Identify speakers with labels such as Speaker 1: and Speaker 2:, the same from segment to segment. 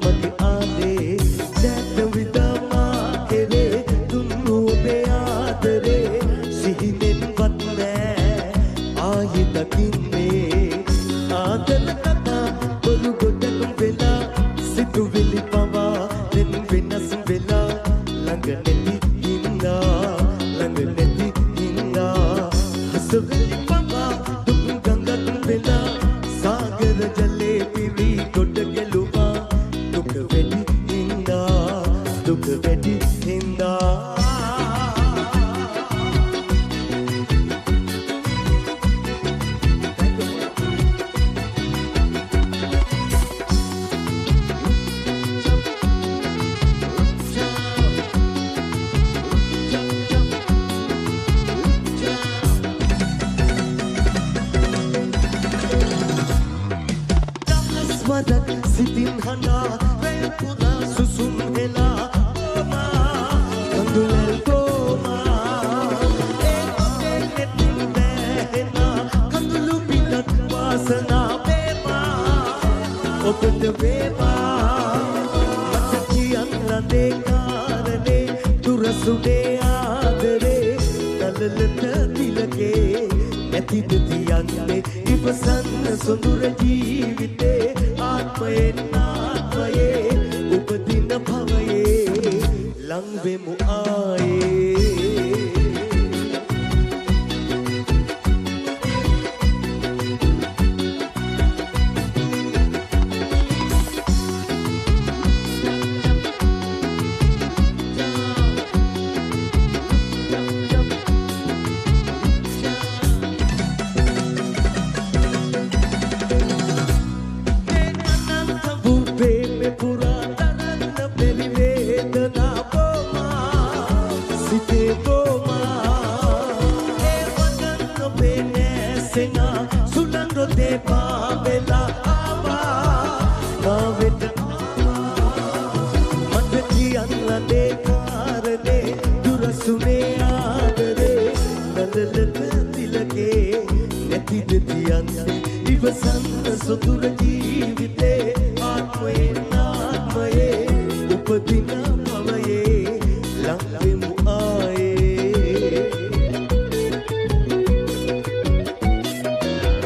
Speaker 1: මගේ ආලේ දැට විදමා කෙරේ දුන්නු ඔබේ ආදරේ සිහිනෙන්වත් නෑ ආයෙ දකින්නේ ආදර කතා බොරු ගොඩක් වෙලා සිතුවිලි පවා දෙන් වෙනස් වෙලා ළඟ නැති හින්දා ළඟ නැති හින්දා හසුවිලි පවා දුක් ගඟක් වෙලා සාගර ජලේ පිරි ගොඩ ගැලුවා දුක වැඩි හින්දා වරක් සිතින් හඬා වැය පුරා සුසුම් හෙලා ඕමා කඳුලල් ගෝමා ඒ ඔතේ නෙතින් බෑහෙනා කඳුළු පිටත් වාසනා වේවා ඔබට වේවා මට කියන්න දේ කාරණේ දුරසුනේ ආදරේ කලලට තිලකේ නැතිද තියන්නේ ඉවසන්න සොඳුර ජීවිතේ ආත්මයෙන් ආත්මයේ උපදින භවයේ ලං වෙමු ආයේ ඉවසන්න සොඳුර ජීවිතේ ආත්මයෙන් ආත්මයේ උපදින භවයේ ලං වෙමු ආයේ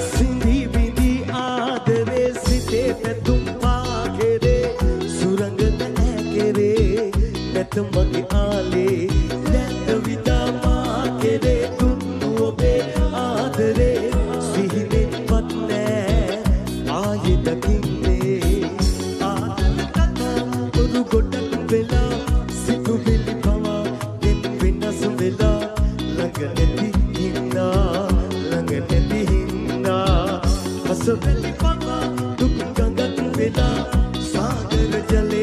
Speaker 1: සිඳි බිඳි ආදරේ සිතේ පැතුම් පාගෙරේ සුරංගන ඇකෙරේ නැත මගේ ආලේ දැත විදමා කෙරේ දුන්නු ඔබේ ආදරේ
Speaker 2: සොබලි පවා දුක් ගඟක් වෙලා සාගර ජලේ